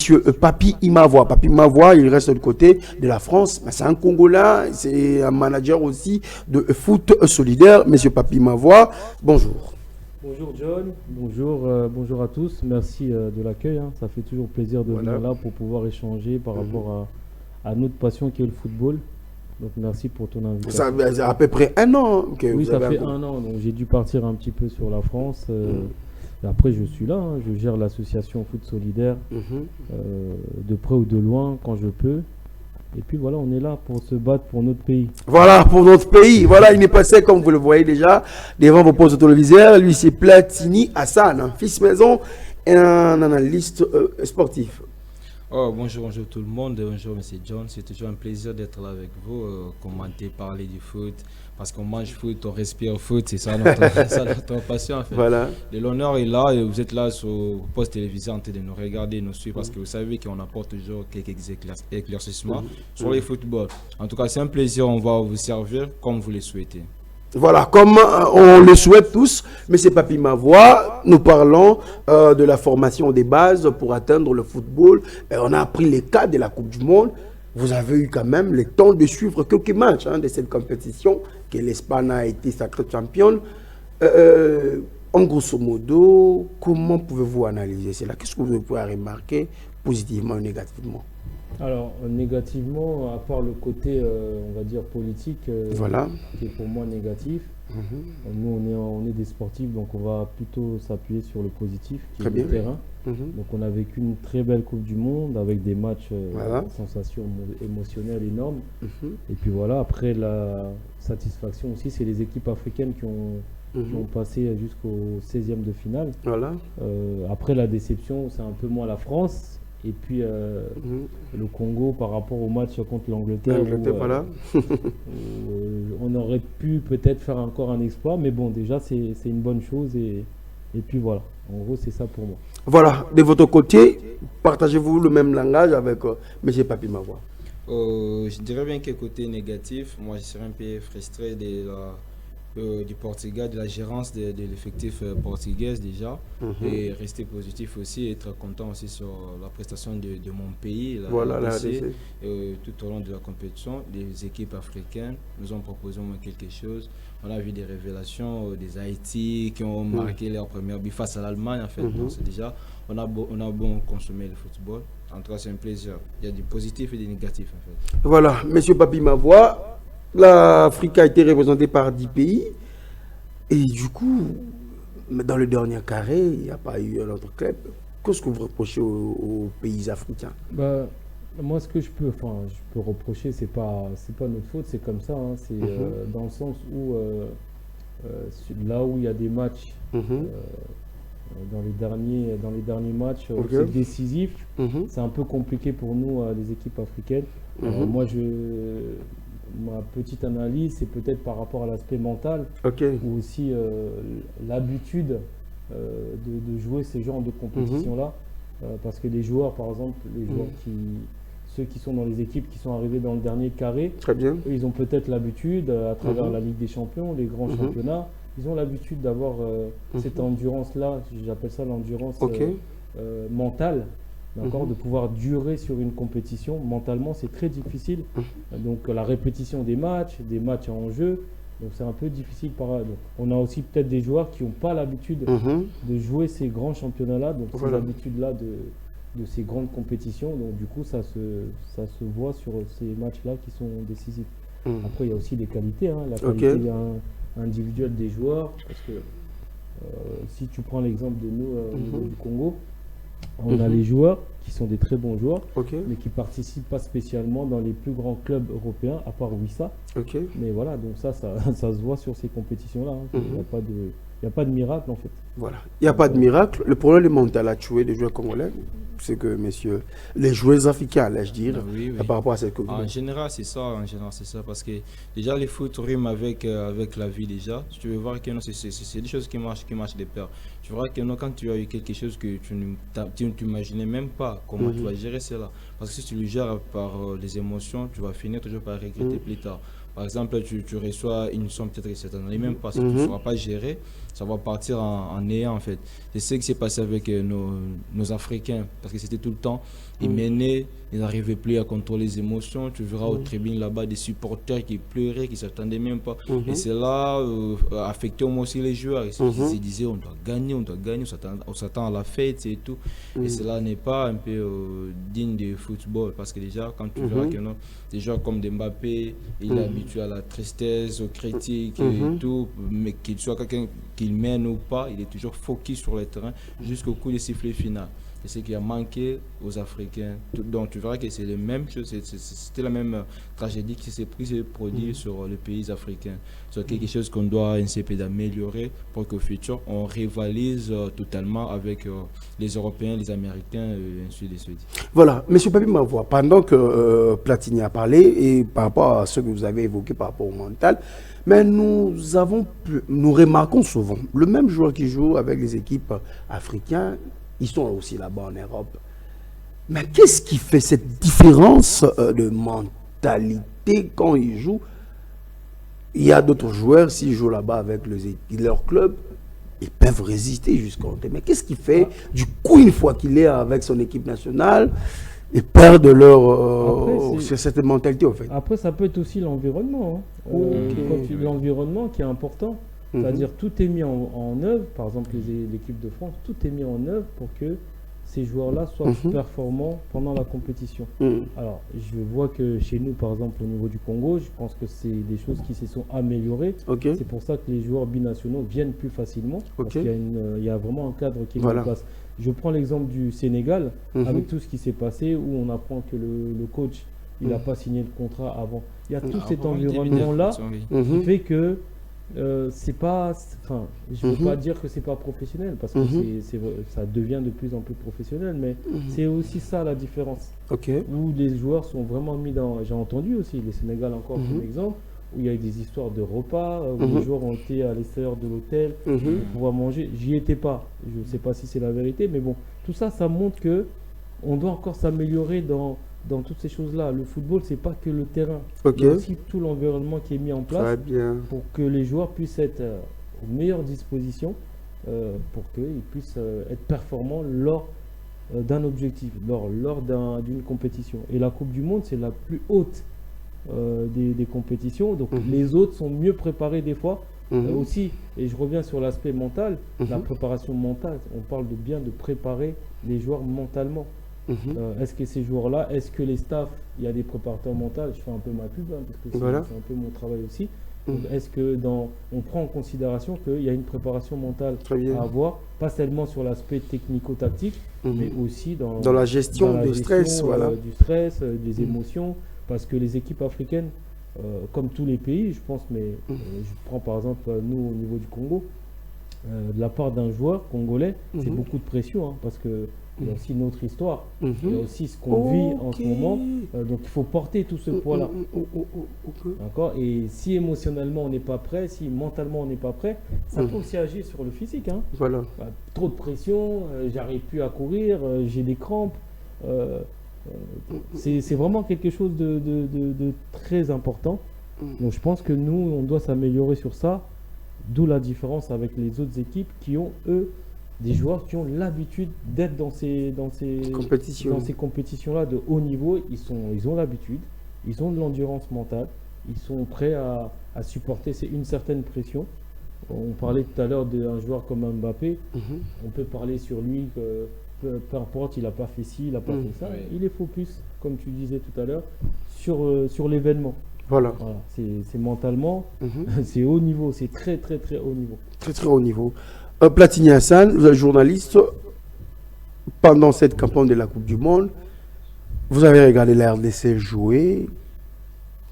monsieur Papi Imavoa. Papi Imavoa, il reste du côté de la France, mais c'est un Congolais, c'est un manager aussi de foot solidaire. Monsieur Papi Imavoa, bonjour. Bonjour John, bonjour à tous, merci de l'accueil, hein. Ça fait toujours plaisir de venir là pour pouvoir échanger par rapport à notre passion qui est le football. Donc merci pour ton invitation. Ça fait à peu près un an que oui, vous ça avez fait un an, donc j'ai dû partir un petit peu sur la France. Et après je suis là, hein. Je gère l'association Foot Solidaire de près ou de loin quand je peux. Et puis voilà, on est là pour se battre pour notre pays. Voilà, pour notre pays. Voilà, il est passé, comme vous le voyez déjà, devant vos postes téléviseurs. Lui, c'est Platini Hassan, un fils maison et un analyste sportif. Oh, bonjour tout le monde, bonjour Monsieur John, c'est toujours un plaisir d'être là avec vous, commenter, parler du foot, parce qu'on mange foot, on respire foot, c'est ça notre passion en fait. Voilà. L'honneur est là et vous êtes là sur le poste télévisé en train de nous regarder, nous suivre, parce que vous savez qu'on apporte toujours quelques éclaircissements sur le football. En tout cas, c'est un plaisir, on va vous servir comme vous le souhaitez. Voilà, comme on le souhaite tous, mais c'est Papi Imavoa, nous parlons de la formation des bases pour atteindre le football. Et on a appris les cas de la Coupe du Monde. Vous avez eu quand même le temps de suivre quelques matchs de cette compétition, que l'Espagne a été sacrée championne. En grosso modo, comment pouvez-vous analyser cela? Qu'est-ce que vous pouvez remarquer positivement ou négativement? Alors, négativement, à part le côté, on va dire, politique, voilà, qui est pour moi négatif, nous, on est des sportifs, donc on va plutôt s'appuyer sur le positif, qui est le terrain. Donc, on a vécu une très belle Coupe du Monde avec des matchs sensations émotionnelles énormes. Et puis voilà, après, la satisfaction aussi, c'est les équipes africaines qui ont passé jusqu'au 16e de finale. Voilà. Après, la déception, c'est un peu moins la France. Et puis le Congo par rapport au match contre l'Angleterre, voilà. On aurait pu peut-être faire encore un exploit, mais bon, déjà c'est une bonne chose et puis voilà, en gros c'est ça pour moi. Voilà, de votre côté, partagez-vous le même langage avec M. Papi Imavoa? Je dirais bien que côté négatif, moi je serais un peu frustré du Portugal, de la gérance de l'effectif portugais déjà, et rester positif aussi, être content aussi sur la prestation de mon pays, voilà, tout au long de la compétition. Les équipes africaines nous ont proposé quelque chose. On a vu des révélations des Haïti qui ont marqué leur première but face à l'Allemagne en fait. Donc c'est déjà, on a bon consommer le football. En tout cas c'est un plaisir. Il y a du positif et du négatif en fait. Voilà, Monsieur Papi Imavoa. L'Afrique a été représentée par 10 pays. Et du coup, dans le dernier carré, il n'y a pas eu un autre club. Qu'est-ce que vous reprochez aux pays africains? Moi, ce que je peux reprocher, c'est pas notre faute, c'est comme ça. Hein. C'est dans le sens où, là où il y a des matchs, dans les derniers matchs, c'est décisif. C'est un peu compliqué pour nous, les équipes africaines. Alors, ma petite analyse, c'est peut-être par rapport à l'aspect mental, ou aussi l'habitude de jouer ces genres de compétitions-là. Parce que les joueurs, par exemple, ceux qui sont dans les équipes qui sont arrivés dans le dernier carré, eux, ils ont peut-être l'habitude, à travers la Ligue des Champions, les grands championnats, ils ont l'habitude d'avoir cette endurance-là, j'appelle ça l'endurance mentale. D'accord, de pouvoir durer sur une compétition, mentalement c'est très difficile. Donc la répétition des matchs en jeu, donc c'est un peu difficile. Donc, on a aussi peut-être des joueurs qui n'ont pas l'habitude de jouer ces grands championnats-là, donc ces habitudes-là de ces grandes compétitions. Donc du coup ça se voit sur ces matchs-là qui sont décisifs. Après il y a aussi les qualités, hein, la qualité individuelle des joueurs, parce que si tu prends l'exemple de nous au niveau du Congo, on a les joueurs qui sont des très bons joueurs, mais qui ne participent pas spécialement dans les plus grands clubs européens, à part Wissa. Mais voilà, donc ça se voit sur ces compétitions-là. Hein. Il n'y a pas de miracle en fait. Voilà, il n'y a pas de miracle. Le problème mental à tuer les joueurs congolais, c'est que, messieurs, les joueurs africains, allais-je dire, par rapport à cette Coupe du Monde. En général, c'est ça, parce que déjà, les foot riment avec la vie déjà. Tu veux voir que c'est des choses qui marchent de pair. Tu vois que quand tu as eu quelque chose que tu ne t'imaginais même pas comment tu vas gérer cela. Parce que si tu le gères par les émotions, tu vas finir toujours par regretter plus tard. Par exemple, tu reçois une somme peut-être cette année, même parce que tu ne sauras pas gérer, ça va partir en néant en fait. C'est ce qui s'est passé avec nos Africains, parce que c'était tout le temps, ils menaient, ils n'arrivaient plus à contrôler les émotions. Tu verras aux tribunes là-bas des supporters qui pleuraient, qui ne s'attendaient même pas. Et c'est là, affectait au moins aussi les joueurs. Ils se disaient, on doit gagner, on s'attend à la fête et tout. Et cela n'est pas un peu digne du football, parce que déjà, quand tu verras que non, des joueurs comme Mbappé, il est habitué à la tristesse, aux critiques et tout, mais qu'il soit quelqu'un qu'il mène ou pas, il est toujours focus sur le terrain jusqu'au coup de sifflet final. C'est ce qui a manqué aux Africains. Donc tu verras que c'est les mêmes choses, c'était la même tragédie qui s'est produite sur les pays africains. C'est quelque chose qu'on doit essayer d'améliorer pour qu'au futur on rivalise totalement avec les Européens, les Américains et ainsi de suite. Voilà, M. Papi Mavoie, pendant que Platini a parlé et par rapport à ce que vous avez évoqué par rapport au mental, mais nous remarquons souvent le même joueur qui joue avec les équipes africaines. Ils sont aussi là-bas en Europe. Mais qu'est-ce qui fait cette différence de mentalité quand ils jouent? Il y a d'autres joueurs, s'ils jouent là-bas avec leur club, ils peuvent résister jusqu'au terme. Mais qu'est-ce qui fait, du coup, une fois qu'il est avec son équipe nationale, ils perdent cette mentalité, en fait? Après, ça peut être aussi l'environnement. L'environnement qui est important. C'est-à-dire tout est mis en œuvre, par exemple l'équipe de France, tout est mis en œuvre pour que ces joueurs-là soient performants pendant la compétition. Alors, je vois que chez nous, par exemple, au niveau du Congo, je pense que c'est des choses qui se sont améliorées. C'est pour ça que les joueurs binationaux viennent plus facilement, parce qu'il y a vraiment un cadre qui est mis en place. Je prends l'exemple du Sénégal, avec tout ce qui s'est passé, où on apprend que le coach, il n'a pas signé le contrat avant. Il y a tout cet environnement-là qui fait que c'est pas, enfin, je veux pas dire que c'est pas professionnel, parce que ça devient de plus en plus professionnel, mais c'est aussi ça la différence. Où les joueurs sont vraiment mis dans. J'ai entendu aussi le Sénégal encore comme exemple, où il y a eu des histoires de repas, où les joueurs ont été à l'extérieur de l'hôtel pour pouvoir manger. J'y étais pas, je sais pas si c'est la vérité, mais bon, tout ça, ça montre que on doit encore s'améliorer dans toutes ces choses-là. Le football, c'est pas que le terrain. Il y a aussi tout l'environnement qui est mis en place pour que les joueurs puissent être aux meilleures dispositions, pour qu'ils puissent être performants lors d'un objectif, lors d'une compétition. Et la Coupe du Monde, c'est la plus haute des compétitions. Donc les autres sont mieux préparés des fois. Aussi, et je reviens sur l'aspect mental, la préparation mentale. On parle de préparer les joueurs mentalement. Est-ce que ces joueurs-là, est-ce que les staffs, il y a des préparateurs mentaux, je fais un peu ma pub, parce que c'est un peu mon travail aussi. Est-ce que on prend en considération qu'il y a une préparation mentale à avoir, pas seulement sur l'aspect technico-tactique, mais aussi dans la gestion du stress, du stress, des émotions, parce que les équipes africaines, comme tous les pays, je pense, mais je prends par exemple nous au niveau du Congo, de la part d'un joueur congolais, c'est beaucoup de pression, parce que il y a aussi notre histoire, il y a aussi ce qu'on vit en ce moment, donc il faut porter tout ce poids-là. D'accord. Et si émotionnellement on n'est pas prêt, si mentalement on n'est pas prêt, ça peut aussi agir sur le physique. Trop de pression, j'arrive plus à courir, j'ai des crampes. C'est vraiment quelque chose de très important. Donc je pense que nous, on doit s'améliorer sur ça, d'où la différence avec les autres équipes qui ont, eux, des joueurs qui ont l'habitude d'être dans ces compétitions-là de haut niveau. Ils ont l'habitude, ils ont de l'endurance mentale, ils sont prêts à supporter une certaine pression. On parlait tout à l'heure d'un joueur comme Mbappé, on peut parler sur lui, peu importe, il n'a pas fait ci, il n'a pas fait ça, il est focus, comme tu disais tout à l'heure, sur l'événement. Voilà. C'est mentalement, c'est haut niveau, c'est très très très haut niveau. Très très haut niveau. Platini Hassan, vous êtes journaliste. Pendant cette campagne de la Coupe du Monde, vous avez regardé la RDC jouer.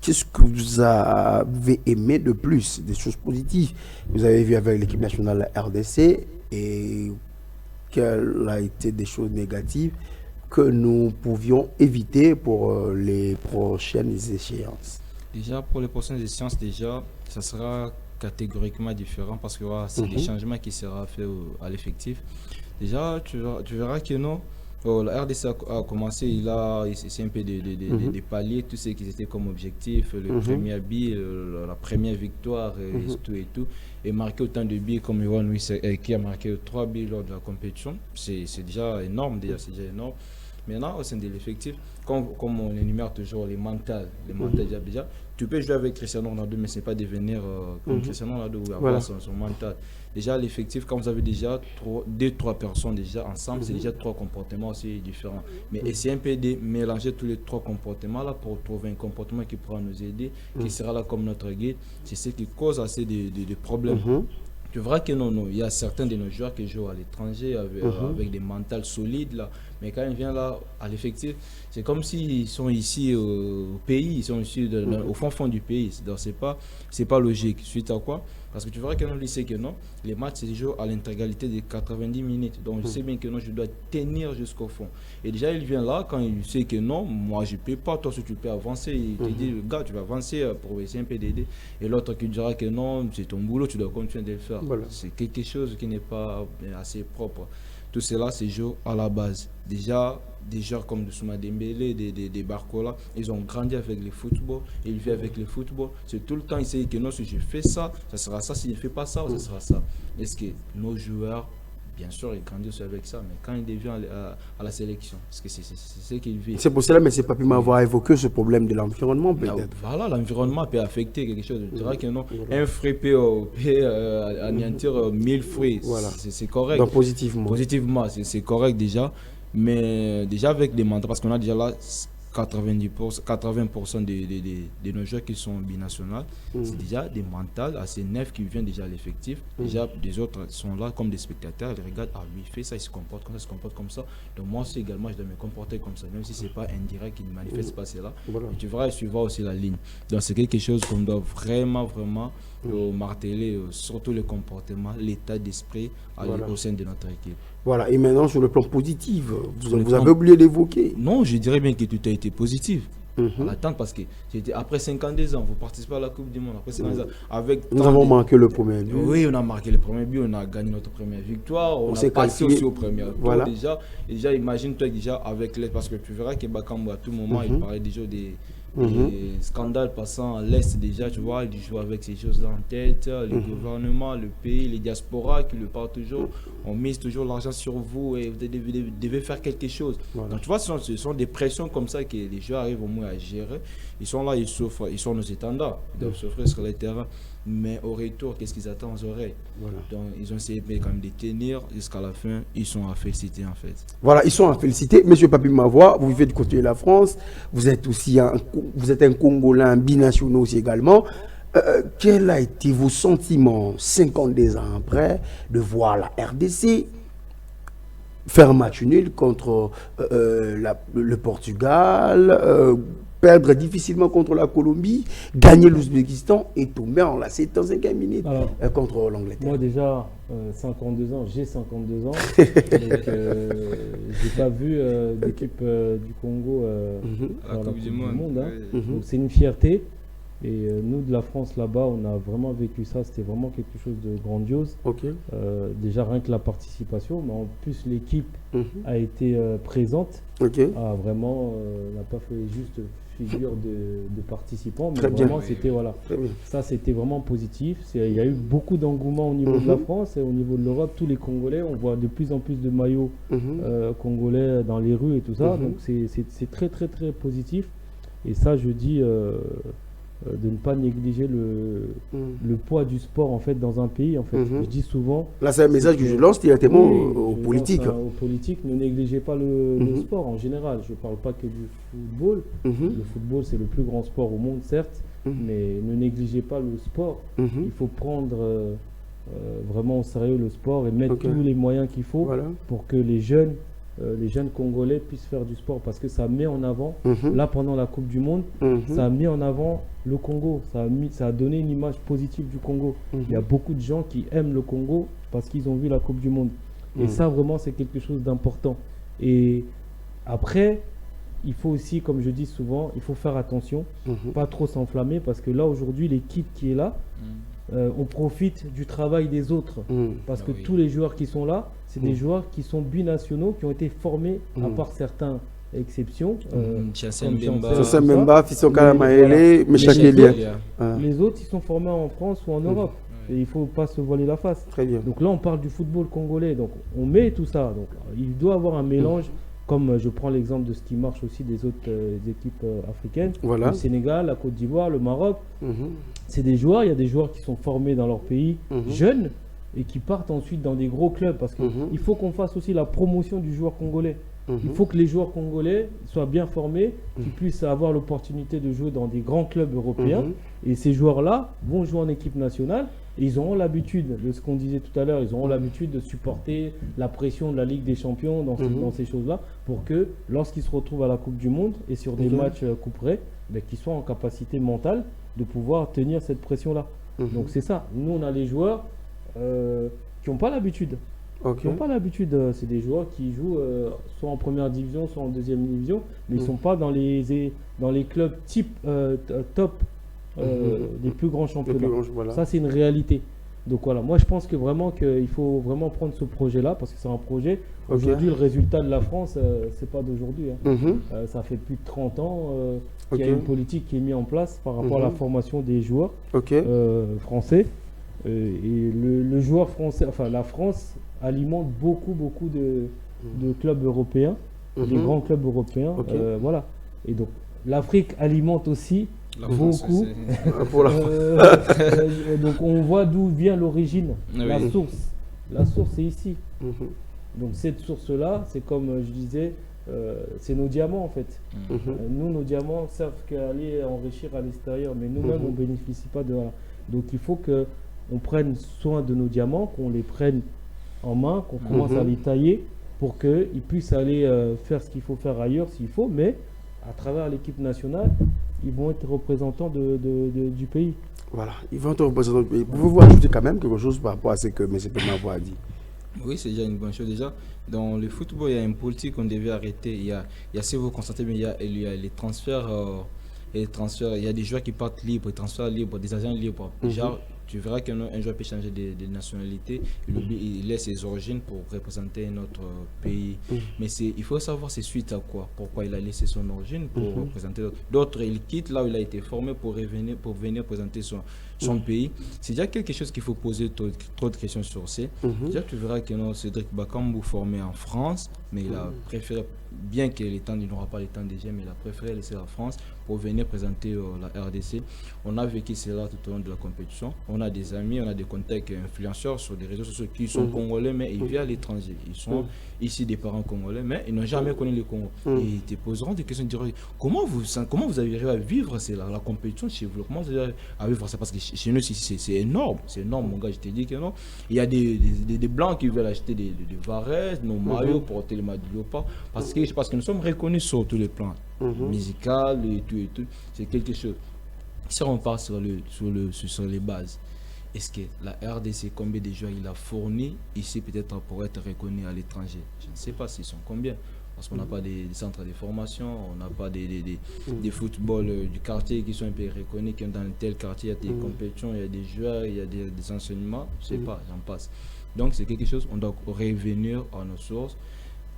Qu'est-ce que vous avez aimé de plus? Des choses positives vous avez vu avec l'équipe nationale RDC, et quelles a été des choses négatives que nous pouvions éviter pour les prochaines échéances? Déjà, pour les prochaines échéances, ça sera catégoriquement différent, parce que c'est des changements qui seront faits à l'effectif. Déjà, tu verras que non, La RDC a commencé, c'est un peu des paliers, tout ce qui était comme objectif, le premier but, la première victoire, et tout. Et marquer autant de buts comme Yohan Louis, qui a marqué 3 buts lors de la compétition, c'est déjà énorme, c'est déjà énorme. Maintenant, au sein de l'effectif, comme on énumère toujours les mentales déjà, tu peux jouer avec Cristiano Ronaldo, mais ce n'est pas devenir comme Cristiano Ronaldo ou avoir son mental. Déjà, l'effectif, quand vous avez déjà 2-3 personnes déjà ensemble, c'est déjà 3 comportements aussi différents. Mais essayer un peu de mélanger tous les 3 comportements-là pour trouver un comportement qui pourra nous aider, qui sera là comme notre guide. C'est ce qui cause assez de problèmes. Tu verras que il y a certains de nos joueurs qui jouent à l'étranger avec des mentales solides là, mais quand ils viennent là à l'effectif, c'est comme s'ils sont ici au pays, ils sont ici au fond du pays. Donc c'est pas logique. Suite à quoi? Parce que tu verras que nous sait que les matchs se jouent à l'intégralité de 90 minutes. Donc je sais bien que je dois tenir jusqu'au fond. Et déjà il vient là quand il sait que moi je peux pas, toi si tu peux avancer, il te dit le gars tu vas avancer pour essayer un peu d'aider. Et l'autre qui dira que non, c'est ton boulot, tu dois continuer de le faire. Voilà. C'est quelque chose qui n'est pas assez propre. Tout cela se joue à la base. Déjà, des joueurs comme Souma Dembélé, des Barcola, ils ont grandi avec le football, ils vivent avec le football. C'est tout le temps, ils savent que non, si je fais ça, ça sera ça, si je ne fais pas ça, ça sera ça. Est-ce que nos joueurs, bien sûr, ils grandissent avec ça, mais quand ils deviennent à la sélection, est-ce que c'est ce qu'ils vivent? C'est pour cela, mais c'est pas pu m'avoir évoqué ce problème de l'environnement, peut-être. Voilà, l'environnement peut affecter quelque chose. Je dirais que non, un fruit peut anéantir 1000 fruits. Voilà. C'est correct. Donc, positivement. Positivement, c'est correct déjà. Mais déjà avec des mentaux, parce qu'on a déjà là 80% de nos joueurs qui sont binationaux, c'est déjà des mentales assez neufs qui viennent déjà à l'effectif. Déjà, des autres sont là comme des spectateurs, ils regardent, lui il fait ça, il se comporte comme ça, il se comporte comme ça. Donc moi aussi également, je dois me comporter comme ça, même si ce n'est pas indirect, qu'il ne manifeste pas cela. Voilà. Mais tu verras, tu vois aussi la ligne. Donc c'est quelque chose qu'on doit vraiment marteler, surtout le comportement, l'état d'esprit au sein de notre équipe. Voilà, et maintenant sur le plan positif, vous avez oublié d'évoquer. Non, je dirais bien que tout a été positif. À l'attente, parce que après 52 ans, vous participez à la Coupe du Monde. Après 52 ans, nous avons marqué le premier but. Oui, on a marqué le premier but, on a gagné notre première victoire, on a passé aussi au premier tour déjà. Et déjà, imagine-toi déjà avec l'aide, parce que tu verras que Bakambu, à tout moment, il parlait déjà des scandales passant à l'Est déjà, tu vois, il joue avec ces choses-là en tête, le gouvernement, le pays, les diasporas qui le parlent toujours, on mise toujours l'argent sur vous et vous devez faire quelque chose. Voilà. Donc tu vois, ce sont des pressions comme ça que les joueurs arrivent au moins à gérer. Ils sont là, ils souffrent, ils sont nos étendards, ils doivent souffrir sur le terrain. Mais au retour, qu'est-ce qu'ils attendent aux oreilles? Donc ils ont essayé quand même de tenir jusqu'à la fin, ils sont à féliciter en fait. Voilà, ils sont à féliciter. Monsieur Papi Mavoie, vous vivez du côté de la France, vous êtes aussi un Congolais, un binational aussi également. Quels ont été vos sentiments 52 ans après de voir la RDC faire un match nul contre le Portugal, perdre difficilement contre la Colombie, gagner l'Ouzbékistan et tomber en la 75e minute contre l'Angleterre? Moi déjà, 52 ans, j'ai 52 ans, donc j'ai pas vu d'équipe du Congo dans la Coupe du Monde. Donc c'est une fierté. Et nous de la France là-bas, on a vraiment vécu ça, c'était vraiment quelque chose de grandiose. Déjà rien que la participation, mais en plus l'équipe a été présente, vraiment n'a pas fait juste figure de participants, mais vraiment c'était ça c'était vraiment positif. Il y a eu beaucoup d'engouement au niveau de la France et au niveau de l'Europe, tous les Congolais, on voit de plus en plus de maillots congolais dans les rues et tout ça, donc c'est très très très positif. Et ça je dis de ne pas négliger le poids du sport en fait dans un pays en fait. Je dis souvent. Là c'est un message que je lance directement aux politiques. Aux politiques, ne négligez pas le sport en général. Je ne parle pas que du football. Le football c'est le plus grand sport au monde certes, mais ne négligez pas le sport. Il faut prendre vraiment au sérieux le sport et mettre tous les moyens qu'il faut pour que les jeunes Congolais puissent faire du sport, parce que ça met en avant, là pendant la Coupe du Monde, ça a mis en avant le Congo, ça a donné une image positive du Congo. Il y a beaucoup de gens qui aiment le Congo parce qu'ils ont vu la Coupe du Monde. Et ça vraiment c'est quelque chose d'important. Et après, il faut aussi, comme je dis souvent, il faut faire attention, pas trop s'enflammer, parce que là, aujourd'hui, l'équipe qui est là, on profite du travail des autres. Parce que tous les joueurs qui sont là, c'est des joueurs qui sont binationaux, qui ont été formés, à part certaines exceptions. Chancel Mbemba, Fiston Kalamaele, Meshak Elia. Les autres, ils sont formés en France ou en Europe. Et il ne faut pas se voiler la face. Très bien. Donc là, on parle du football congolais. Donc on met tout ça. Donc il doit avoir un mélange, comme je prends l'exemple de ce qui marche aussi des autres équipes africaines. Voilà. Le Sénégal, la Côte d'Ivoire, le Maroc. C'est des joueurs, il y a des joueurs qui sont formés dans leur pays, jeunes, et qui partent ensuite dans des gros clubs. Parce qu'il faut qu'on fasse aussi la promotion du joueur congolais. Il faut que les joueurs congolais soient bien formés, qu'ils puissent avoir l'opportunité de jouer dans des grands clubs européens. Et ces joueurs-là vont jouer en équipe nationale. Et ils auront l'habitude de ce qu'on disait tout à l'heure, ils auront l'habitude de supporter la pression de la Ligue des Champions dans ces choses-là, pour que lorsqu'ils se retrouvent à la Coupe du Monde et sur des matchs couperets, qu'ils soient en capacité mentale de pouvoir tenir cette pression-là. Donc c'est ça. Nous, on a les joueurs qui n'ont pas l'habitude. Qui n'ont pas l'habitude. C'est des joueurs qui jouent soit en première division, soit en deuxième division, mais ils ne sont pas dans les clubs type top. Des plus grands championnats. Voilà. Ça, c'est une réalité. Donc voilà, moi je pense que vraiment qu'il faut vraiment prendre ce projet-là, parce que c'est un projet. Aujourd'hui, le résultat de la France, c'est pas d'aujourd'hui. Ça fait plus de 30 ans qu'il y a une politique qui est mise en place par rapport à la formation des joueurs français. Et le joueur français, enfin la France alimente beaucoup de clubs européens, des grands clubs européens. Voilà. Et donc l'Afrique alimente aussi beaucoup. Donc on voit d'où vient l'origine, la source. La source est ici. Donc cette source-là, c'est comme je disais, c'est nos diamants en fait. Nous, nos diamants servent qu'à aller enrichir à l'extérieur, mais nous-mêmes, on ne bénéficie pas de rien. Donc il faut qu'on prenne soin de nos diamants, qu'on les prenne en main, qu'on commence à les tailler pour qu'ils puissent aller faire ce qu'il faut faire ailleurs s'il faut, mais à travers l'équipe nationale, ils vont être représentants du pays. Voilà, ils vont être représentants du pays. Pouvez-vous ajouter quand même quelque chose par rapport à ce que M. Pemavo a dit? Oui, c'est déjà une bonne chose déjà. Dans le football, il y a une politique qu'on devait arrêter. Il y a si vous constatez, mais il y a les transferts. Il y a des joueurs qui partent libres, des transferts libres, des agents libres. Genre, tu verras qu'un joueur peut changer de nationalité, il laisse ses origines pour représenter notre pays. Mais il faut savoir c'est suite à quoi, pourquoi il a laissé son origine pour représenter d'autres. Il quitte là où il a été formé pour venir présenter son pays. C'est déjà quelque chose qu'il faut poser trop de questions sur. Déjà, tu verras que Cédric Bakambu formé en France, mais il a préféré, bien qu'il n'aura pas le temps déjà, mais il a préféré laisser la France pour venir présenter la RDC. On a vécu cela tout au long de la compétition. On a des amis, on a des contacts influenceurs sur des réseaux sociaux qui sont congolais, mais ils vivent à l'étranger. Ils sont ici des parents congolais, mais ils n'ont jamais connu le Congo. Et ils te poseront des questions, ils diront comment vous avez arrivé à vivre la compétition chez vous? Comment vous avez à vivre ça? Parce que chez nous, c'est énorme. C'est énorme, mon gars, je te dis que non. Il y a des blancs qui veulent acheter des Varese, nos maillots, porter le maillot de Léopard, parce que nous sommes reconnus sur tous les plans, musical et tout. C'est quelque chose. Si on part sur les bases, est-ce que la RDC, combien de joueurs il a fourni ici peut-être pour être reconnu à l'étranger? Je ne sais pas s'ils sont combien. Parce qu'on n'a pas des centres de formation, on n'a pas des footballs du quartier qui sont un peu reconnus, que dans tel quartier, il y a des compétitions, il y a des joueurs, il y a des enseignements, je ne sais pas, j'en passe. Donc c'est quelque chose, on doit revenir à nos sources.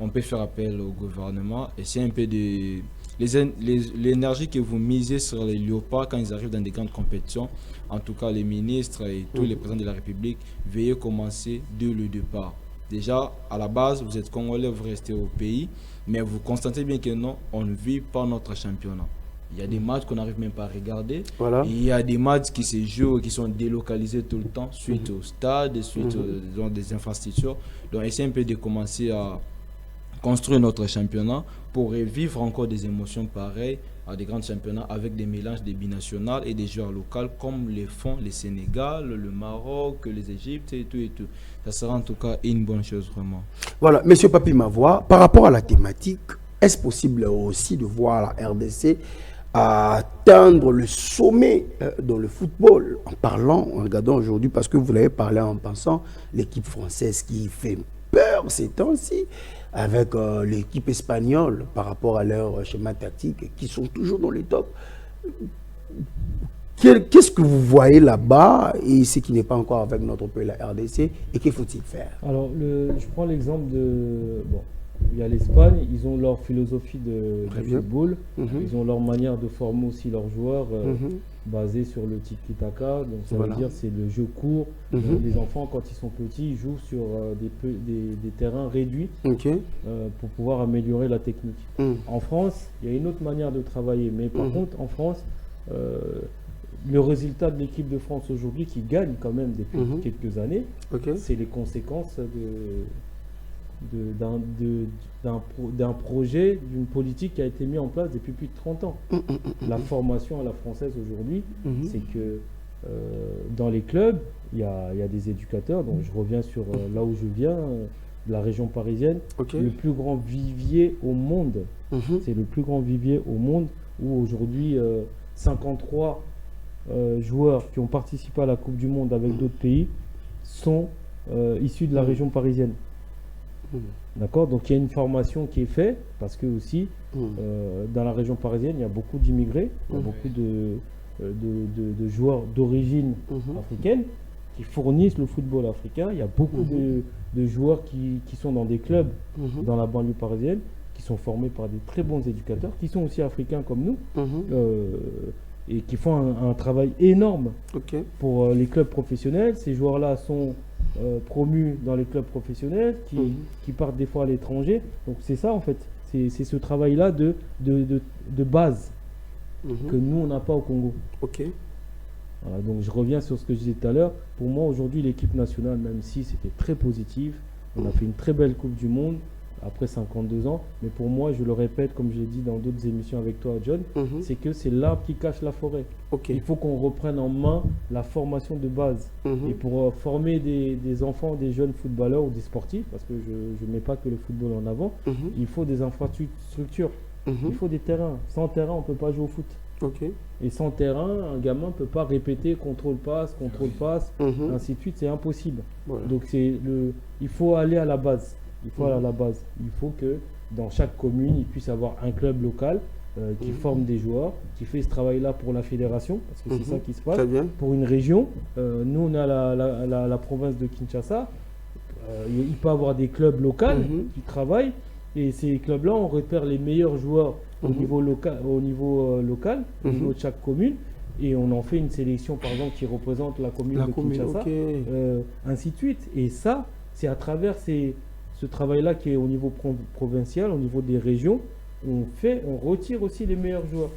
On peut faire appel au gouvernement et c'est un peu de l'énergie que vous misez sur les léopards quand ils arrivent dans des grandes compétitions. En tout cas, les ministres et tous les présidents de la République, veuillez commencer dès le départ. Déjà, à la base, vous êtes Congolais, vous restez au pays, mais vous constatez bien que non, on ne vit pas notre championnat. Il y a des matchs qu'on n'arrive même pas à regarder. Voilà. Il y a des matchs qui se jouent, qui sont délocalisés tout le temps, suite au stade, suite aux des infrastructures. Donc, essayez un peu de commencer à construire notre championnat pour revivre encore des émotions pareilles à des grands championnats avec des mélanges des binationales et des joueurs locaux comme les font le Sénégal, le Maroc, les Égyptes et tout. Ça sera en tout cas une bonne chose vraiment. Voilà, Monsieur Papi Mavoie, par rapport à la thématique, est-ce possible aussi de voir la RDC atteindre le sommet dans le football en regardant aujourd'hui, parce que vous l'avez parlé en pensant, l'équipe française qui fait peur d'ailleurs ces temps-ci avec l'équipe espagnole par rapport à leur schéma tactique qui sont toujours dans les tops. Qu'est-ce que vous voyez là-bas et ce qui n'est pas encore avec notre pays, la RDC, et qu'il faut-il faire? Alors, je prends l'exemple de... Bon, il y a l'Espagne, ils ont leur philosophie de football, ils ont leur manière de former aussi leurs joueurs basée sur le tiki-taka, donc ça veut dire c'est le jeu court. Les enfants, quand ils sont petits, ils jouent sur des terrains réduits pour pouvoir améliorer la technique. En France, il y a une autre manière de travailler, mais par contre, en France, le résultat de l'équipe de France aujourd'hui, qui gagne quand même depuis quelques années, c'est les conséquences d'un projet, d'une politique qui a été mise en place depuis plus de 30 ans. La formation à la française aujourd'hui, c'est que dans les clubs, il y a des éducateurs, donc je reviens sur là où je viens, de la région parisienne, le plus grand vivier au monde. C'est le plus grand vivier au monde où aujourd'hui 53 joueurs qui ont participé à la Coupe du Monde avec d'autres pays sont issus de la région parisienne. D'accord, donc il y a une formation qui est faite parce que aussi dans la région parisienne il y a beaucoup d'immigrés, il y a beaucoup de joueurs d'origine africaine qui fournissent le football africain. Il y a beaucoup de joueurs qui sont dans des clubs dans la banlieue parisienne, qui sont formés par des très bons éducateurs, qui sont aussi africains comme nous, et qui font un travail énorme pour les clubs professionnels. Ces joueurs-là sont promus dans les clubs professionnels, qui partent des fois à l'étranger. Donc c'est ça en fait, c'est ce travail-là de base que nous on n'a pas au Congo. Voilà, donc je reviens sur ce que je disais tout à l'heure. Pour moi aujourd'hui l'équipe nationale, même si c'était très positif, on a fait une très belle Coupe du Monde après 52 ans, mais pour moi, je le répète comme je l'ai dit dans d'autres émissions avec toi John, c'est que c'est l'arbre qui cache la forêt. Il faut qu'on reprenne en main la formation de base. Et pour former des enfants, des jeunes footballeurs ou des sportifs, parce que je ne mets pas que le football en avant, il faut des infrastructures, il faut des terrains. Sans terrain, on ne peut pas jouer au foot. Et sans terrain, un gamin ne peut pas répéter contrôle-passe, ainsi de suite, c'est impossible. Donc il faut aller à la base. Il faut aller à la base. Il faut que dans chaque commune, il puisse avoir un club local qui forme des joueurs, qui fait ce travail-là pour la fédération, parce que c'est ça qui se passe. Pour une région, nous on a la province de Kinshasa, il peut y avoir des clubs locaux qui travaillent, et ces clubs-là, on repère les meilleurs joueurs au niveau local, au niveau de chaque commune, et on en fait une sélection par exemple qui représente la commune de Kinshasa, ainsi de suite. Et ça, c'est à travers ce travail-là qui est au niveau provincial, au niveau des régions, on retire aussi les meilleurs joueurs.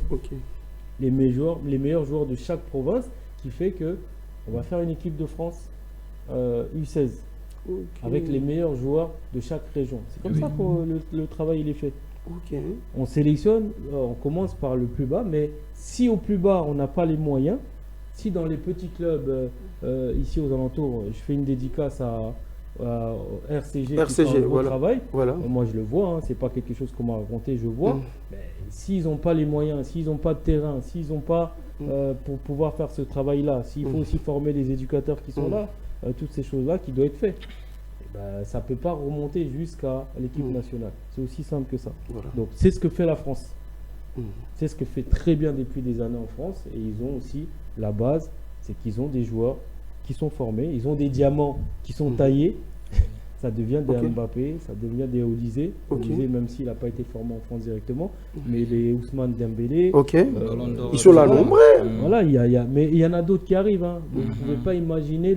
Les meilleurs joueurs de chaque province, qui fait que on va faire une équipe de France U16 avec les meilleurs joueurs de chaque région. C'est comme ça que le travail il est fait. On sélectionne, on commence par le plus bas, mais si au plus bas on n'a pas les moyens, si dans les petits clubs ici aux alentours, je fais une dédicace à RCG qui fait un gros travail. Moi je le vois, c'est pas quelque chose qu'on m'a raconté, je vois. Mais s'ils n'ont pas les moyens, s'ils n'ont pas de terrain, s'ils n'ont pas pour pouvoir faire ce travail-là, s'il faut aussi former les éducateurs qui sont là, toutes ces choses-là qui doivent être faites, ça ne peut pas remonter jusqu'à l'équipe nationale. C'est aussi simple que ça. Donc c'est ce que fait la France. C'est ce que fait très bien depuis des années en France, et ils ont aussi la base, c'est qu'ils ont des joueurs qui sont formés, ils ont des diamants qui sont taillés, ça devient des Mbappé, ça devient des Olysée, même s'il n'a pas été formé en France directement, mais les Ousmane Dembélé, ils sont là nombreux. Voilà, mais il y en a d'autres qui arrivent, donc vous ne pouvez pas imaginer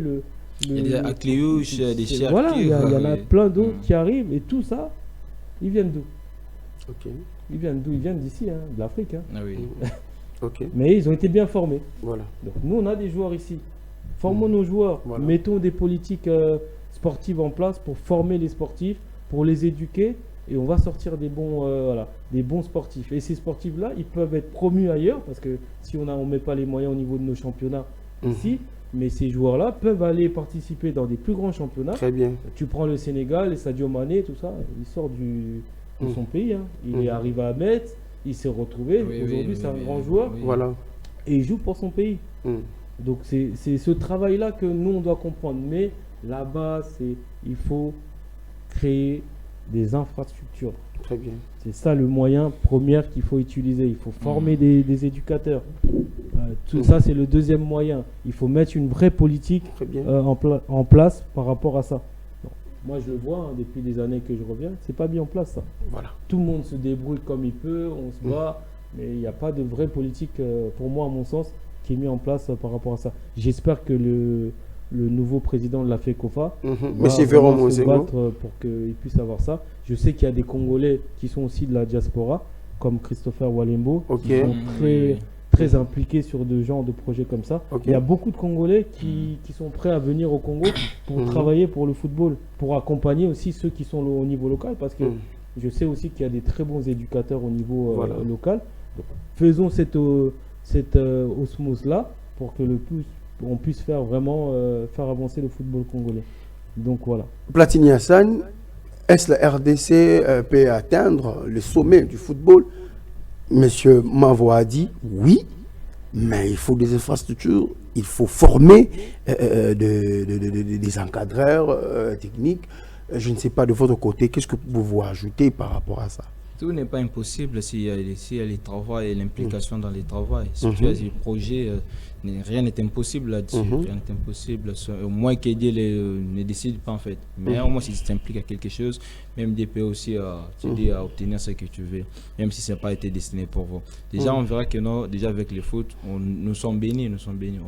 il y a des Akliouche, des Cherki. Voilà, il y en a plein d'autres qui arrivent, et tout ça, ils viennent d'où? Ils viennent d'où? Ils viennent d'ici, de l'Afrique. Mais ils ont été bien formés. Donc nous, on a des joueurs ici. Formons nos joueurs, mettons des politiques sportives en place pour former les sportifs, pour les éduquer, et on va sortir des bons sportifs. Et ces sportifs-là, ils peuvent être promus ailleurs, parce que si on ne met pas les moyens au niveau de nos championnats ici, mais ces joueurs-là peuvent aller participer dans des plus grands championnats. Tu prends le Sénégal, les Sadio Mané, tout ça, il sort de son pays. Il est arrivé à Metz, il s'est retrouvé. Aujourd'hui, c'est un grand joueur. Et il joue pour son pays. Donc c'est ce travail-là que nous, on doit comprendre. Mais là-bas, il faut créer des infrastructures. Très bien. C'est ça le moyen premier qu'il faut utiliser. Il faut former des éducateurs. Tout ça, c'est le deuxième moyen. Il faut mettre une vraie politique en place par rapport à ça. Bon, moi, je le vois depuis des années que je reviens, c'est pas mis en place ça. Voilà. Tout le monde se débrouille comme il peut, on se bat, mais il n'y a pas de vraie politique, pour moi, à mon sens, qui est mis en place par rapport à ça. J'espère que le nouveau président de la FECOFA va se battre pour qu'il puisse avoir ça. Je sais qu'il y a des Congolais qui sont aussi de la diaspora, comme Christopher Walembo, qui sont très impliqués sur de genres de projets comme ça. Il y a beaucoup de Congolais qui sont prêts à venir au Congo pour travailler pour le football, pour accompagner aussi ceux qui sont au niveau local, parce que je sais aussi qu'il y a des très bons éducateurs au niveau local. Donc, faisons cette osmose-là pour que on puisse faire vraiment faire avancer le football congolais. Donc voilà. Platini Hassan, est-ce la RDC peut atteindre le sommet du football? Monsieur Mavoa a dit oui, mais il faut des infrastructures, il faut former des encadreurs techniques. Je ne sais pas de votre côté, qu'est-ce que vous pouvez ajouter par rapport à ça? Tout n'est pas impossible s'il y a les travaux et l'implication dans les travaux. Si tu as des projets, rien n'est impossible là-dessus. Rien n'est impossible. Au moins qu'aider ne décide pas en fait. Mais au moins si tu t'impliques à quelque chose, même des peut aussi t'aider à obtenir ce que tu veux, même si ça n'a pas été destiné pour vous. Déjà, on verra que non, déjà avec le foot, nous sommes bénis,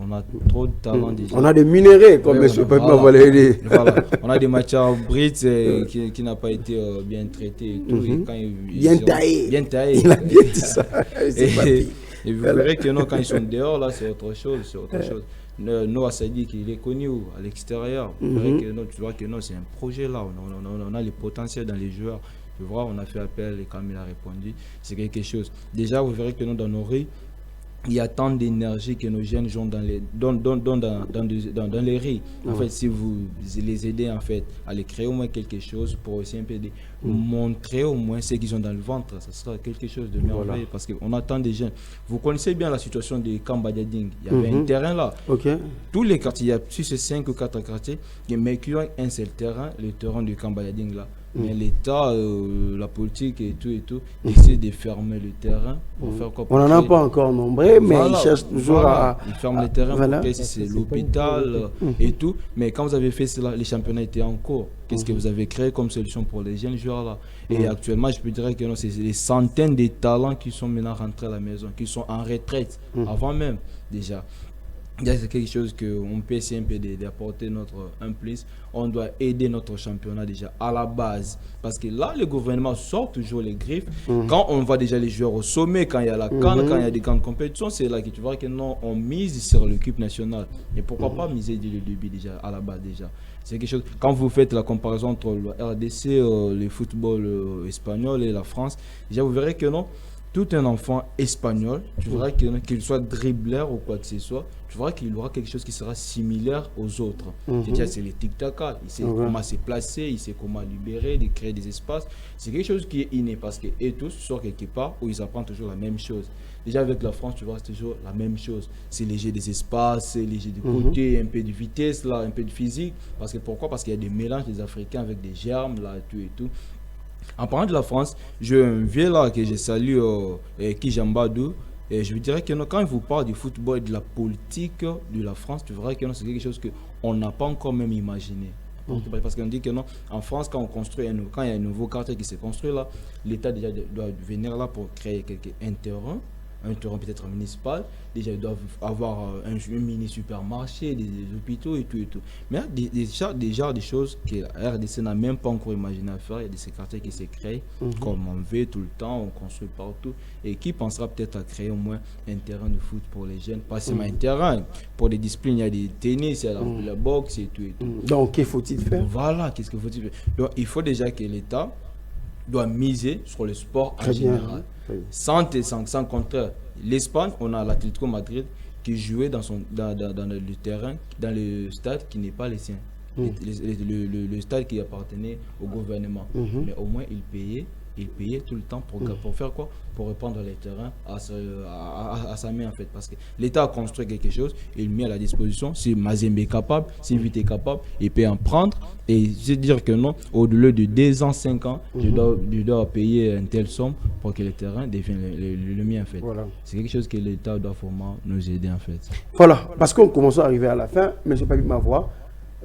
On a trop de talent déjà. On a des minéraux, comme M. Pepma va l'aider. Voilà. On a des matières brutes qui n'ont pas été bien traitées et tout. Et quand bien taillé. Il a bien dit ça. Et vous verrez que non, quand ils sont dehors, là, c'est autre chose. Noah Sadi, il est connu à l'extérieur. Vous verrez que non, tu vois que non, c'est un projet là. On a les potentiels dans les joueurs. Tu vois, on a fait appel et comme il a répondu, c'est quelque chose. Déjà, vous verrez que non, dans nos rues, il y a tant d'énergie que nos jeunes jouent dans les rues. En fait, si vous les aidez en fait à les créer au moins quelque chose pour aussi un peu montrer au moins ce qu'ils ont dans le ventre, ça sera quelque chose de merveilleux parce qu'on attend des jeunes. Vous connaissez bien la situation de Kambadiading. Il y avait un terrain là. Tous les quartiers, il y a plus de 5 ou 4 quartiers, mais qui ont un seul terrain, le terrain de Kambadiading là. Mais l'État, la politique et tout, essaie de fermer le terrain pour faire quoi? On n'en a pas encore nombreux, mais ils cherchent toujours à... Ils ferment le terrain pour que c'est l'hôpital et tout. Mais quand vous avez fait cela, les championnats étaient en cours. Qu'est-ce que vous avez créé comme solution pour les jeunes joueurs là? Et actuellement, je peux dire que c'est des centaines de talents qui sont maintenant rentrés à la maison, qui sont en retraite, avant même déjà. C'est quelque chose qu'on peut essayer un peu d'apporter un plus. On doit aider notre championnat déjà à la base. Parce que là, le gouvernement sort toujours les griffes. Quand on voit déjà les joueurs au sommet, quand il y a la CAN, quand il y a des grandes compétitions, c'est là que tu vois que non, on mise sur l'équipe nationale. Et pourquoi pas miser dès le début déjà, à la base déjà. C'est quelque chose. Quand vous faites la comparaison entre le RDC, le football espagnol et la France, déjà vous verrez que non. Tout un enfant espagnol, tu verras qu'il soit dribbleur ou quoi que ce soit, tu verras qu'il aura quelque chose qui sera similaire aux autres. Déjà, c'est les tic-tac, il sait comment se placer, il sait comment libérer, créer des espaces. C'est quelque chose qui est inné parce que tous sortent quelque part où ils apprennent toujours la même chose. Déjà, avec la France, tu vois, c'est toujours la même chose. C'est léger des espaces, c'est léger du côté, un peu de vitesse, là, un peu de physique. Parce que pourquoi? Parce qu'il y a des mélanges des Africains avec des germes, là, et tout. En parlant de la France, j'ai un vieux là que je salue, Kijambadou, et je vous dirais que quand il vous parle du football et de la politique de la France, tu verras que c'est quelque chose qu'on n'a pas encore même imaginé. Parce qu'on dit que non, en France, quand il y a un nouveau quartier qui s'est construit là, l'État déjà doit venir là pour créer un terrain peut-être municipal. Déjà, ils doivent avoir un mini supermarché, des hôpitaux et tout. Mais déjà des choses que la RDC n'a même pas encore imaginé à faire. Il y a des quartiers qui se créent, comme on veut tout le temps, on construit partout. Et qui pensera peut-être à créer au moins un terrain de foot pour les jeunes? Pas seulement un terrain. Pour des disciplines, il y a des tennis, il y a la boxe et tout. Donc, qu'est-ce faut-il faire? Voilà, qu'est-ce qu'il faut-il faire? Donc, il faut déjà que l'État doit miser sur le sport en général. Sans contraire. L'Espagne, on a l'Atlético Madrid qui jouait dans le terrain, dans le stade qui n'est pas le sien. Le stade qui appartenait au gouvernement. Mais au moins, il payait il payait tout le temps pour faire quoi? Pour reprendre les terrains à sa main en fait. Parce que l'État a construit quelque chose, il met à la disposition. Si Mazembe est capable, si Vite est capable, il peut en prendre. Et je dire que non, au-delà de 2 ans, 5 ans, je dois payer une telle somme pour que le terrain devienne le mien en fait. Voilà. C'est quelque chose que l'État doit vraiment nous aider en fait. Voilà, parce qu'on commence à arriver à la fin, mais je n'ai pas vu ma voix.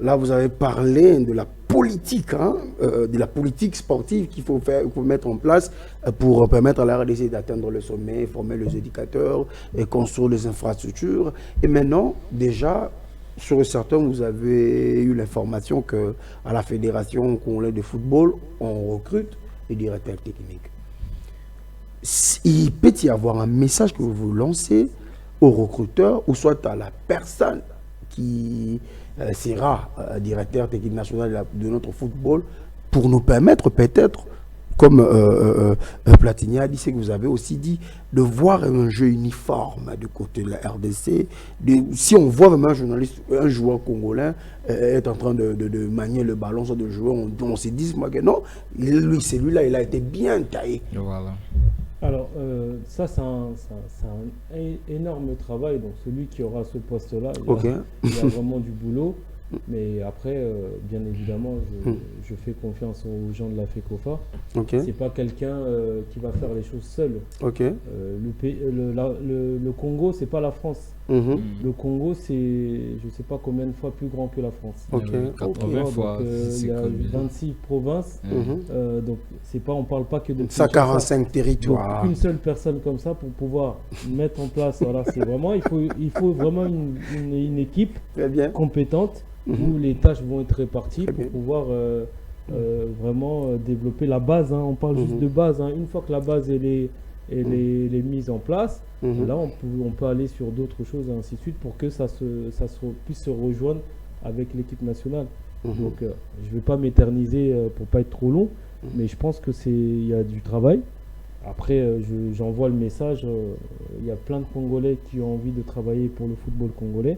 Là, vous avez parlé de la politique, de la politique sportive qu'il faut mettre en place pour permettre à la RDC d'atteindre le sommet, former les éducateurs et construire les infrastructures. Et maintenant, déjà, sur certains, vous avez eu l'information qu'à la Fédération congolaise de football, on recrute les directeurs techniques. Il peut y avoir un message que vous lancez aux recruteurs ou soit à la personne qui sera directeur technique national de notre football pour nous permettre peut-être, comme Platini a dit, c'est que vous avez aussi dit, de voir un jeu uniforme du côté de la RDC. Si on voit vraiment un joueur congolais être en train de manier le ballon, soit de jouer, on se dit que non, lui, celui-là, il a été bien taillé. Voilà. Alors, ça, c'est un énorme travail. Donc, celui qui aura ce poste-là, il a vraiment du boulot. Mais après, bien évidemment, je fais confiance aux gens de la FECOFA. C'est pas quelqu'un qui va faire les choses seul. Le Congo, c'est pas la France. Le Congo, c'est je sais pas combien de fois plus grand que la France. 80 fois. Il y a 26 provinces. Donc on parle pas que de 145 territoires. Donc, une seule personne comme ça pour pouvoir mettre en place. Voilà, c'est vraiment il faut vraiment une équipe compétente où les tâches vont être réparties pour pouvoir vraiment développer la base. On parle juste de base. Une fois que la base elle est mise en place, là on peut aller sur d'autres choses et ainsi de suite pour que ça puisse se rejoindre avec l'équipe nationale. Donc je ne vais pas m'éterniser pour pas être trop long, mais je pense que il y a du travail. Après j'envoie le message, il y a plein de Congolais qui ont envie de travailler pour le football congolais.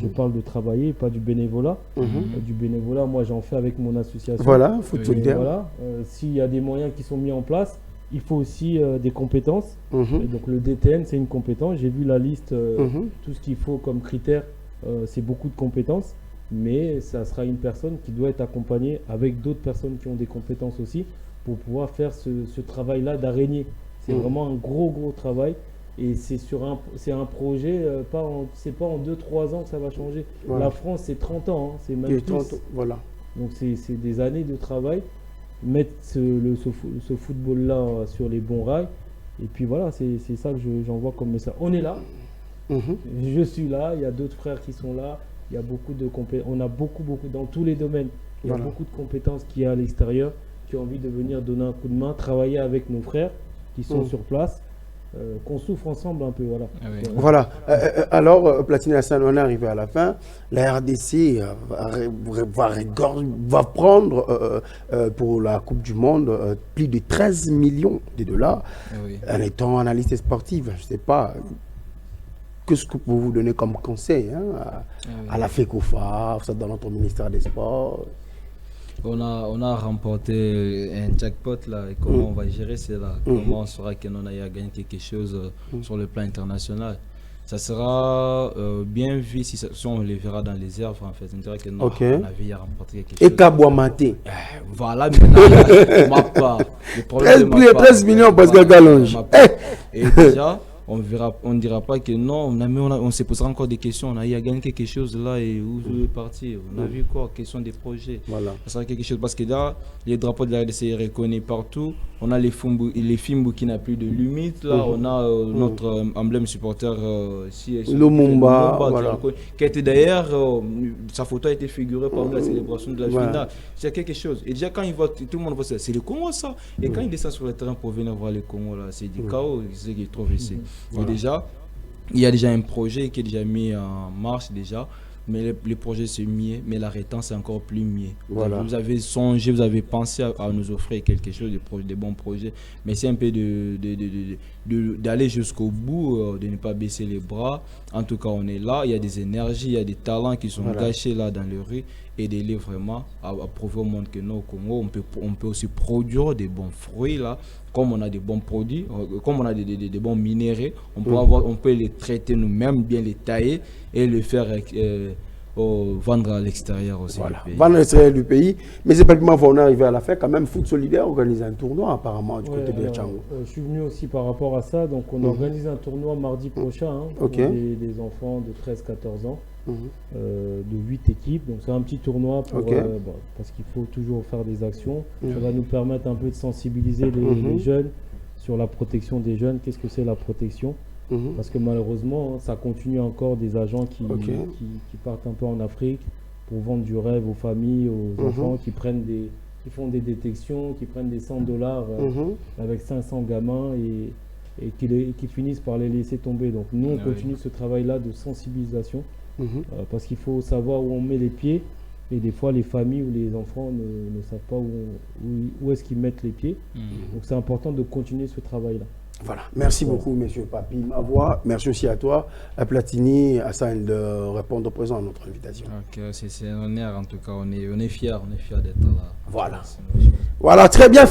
Je parle de travailler, pas du bénévolat. Du bénévolat, moi j'en fais avec mon association. Voilà, foot solidaire. Voilà. S'il y a des moyens qui sont mis en place, il faut aussi des compétences. Et donc le DTN, c'est une compétence. J'ai vu la liste, tout ce qu'il faut comme critère, c'est beaucoup de compétences. Mais ça sera une personne qui doit être accompagnée avec d'autres personnes qui ont des compétences aussi pour pouvoir faire ce travail-là d'araignée. C'est vraiment un gros travail. Et c'est un projet, c'est pas en 2-3 ans que ça va changer. Voilà. La France, c'est 30 ans, c'est même plus. 30, voilà. Donc c'est des années de travail. Mettre ce football-là sur les bons rails. Et puis voilà, c'est ça que j'envoie comme message. On est là. Je suis là. Il y a d'autres frères qui sont là. Il y a beaucoup de compétences. On a beaucoup, dans tous les domaines. Il y a beaucoup de compétences qui sont à l'extérieur, qui ont envie de venir donner un coup de main, travailler avec nos frères qui sont sur place. Qu'on souffre ensemble un peu, voilà. Voilà. Alors, Platini Hassan, on est arrivé à la fin. La RDC va prendre pour la Coupe du Monde plus de 13 millions de dollars. En étant analyste sportive, je ne sais pas, qu'est-ce que vous vous donnez comme conseil à la FECOFA, dans notre ministère des Sports? On a remporté un jackpot là, et comment on va gérer cela? Comment on saura qu'on a gagné quelque chose sur le plan international? Ça sera bien vu si on les verra dans les airs en fait. On dirait que non, on avait remporté quelque chose. Et Kabouamate. Voilà, maintenant, ma part. Le problème de 13 millions parce que Galonge. Et déjà, on ne dira pas que non, on se posera encore des questions. On a gagné quelque chose là et où je vais partir. On a vu quoi? Question des projets. Voilà. Ça sera quelque chose parce que là, les drapeaux de la RDC est reconnu partout. On a les films qui n'a plus de limite. Là, on a notre emblème supporter Lumumba, voilà. Qui a été d'ailleurs, sa photo a été figurée parmi la célébration de la finale. C'est quelque chose. Et déjà, quand il voit, tout le monde voit ça, c'est le Congo ça. Et quand il descend sur le terrain pour venir voir le Congo, là, c'est du chaos, c'est ce qu'il trouve ici. Et déjà, il y a déjà un projet qui est déjà mis en marche déjà. mais les projets c'est mieux, mais l'arrêtant c'est encore plus mieux. Voilà. Vous avez songé, vous avez pensé à nous offrir quelque chose, des bons projets, mais c'est un peu d'aller jusqu'au bout, de ne pas baisser les bras. En tout cas, on est là, il y a des énergies, il y a des talents qui sont gâchés là dans les rues, et d'aider vraiment à prouver au monde que nous, au Congo, on peut aussi produire des bons fruits là, comme on a des bons produits, comme on a des bons minéraux, on peut les traiter nous-mêmes, bien les tailler et les faire vendre à l'extérieur aussi du pays. Vendre à l'extérieur du pays. Mais c'est pas vraiment on est arrivé à la fin, quand même, Foot Solidaire organise un tournoi apparemment du côté de Tchango. Je suis venu aussi par rapport à ça, donc on organise un tournoi mardi prochain pour des enfants de 13-14 ans. De 8 équipes, donc c'est un petit tournoi pour, parce qu'il faut toujours faire des actions. Ça va nous permettre un peu de sensibiliser les jeunes sur la protection des jeunes. Qu'est-ce que c'est la protection? Parce que malheureusement, ça continue encore des agents qui partent un peu en Afrique pour vendre du rêve aux familles, aux enfants, qui font des détections, qui prennent des $100 avec 500 gamins et qui finissent par les laisser tomber. Donc nous, on continue ce travail-là de sensibilisation. Parce qu'il faut savoir où on met les pieds, et des fois les familles ou les enfants ne savent pas où est-ce qu'ils mettent les pieds. Donc c'est important de continuer ce travail-là. Voilà, merci beaucoup, monsieur Papi Mavoie. Merci aussi à toi, à Platini, à Hassan, de répondre présent à notre invitation. C'est un honneur, en tout cas, on est fiers d'être là. Voilà, très bien.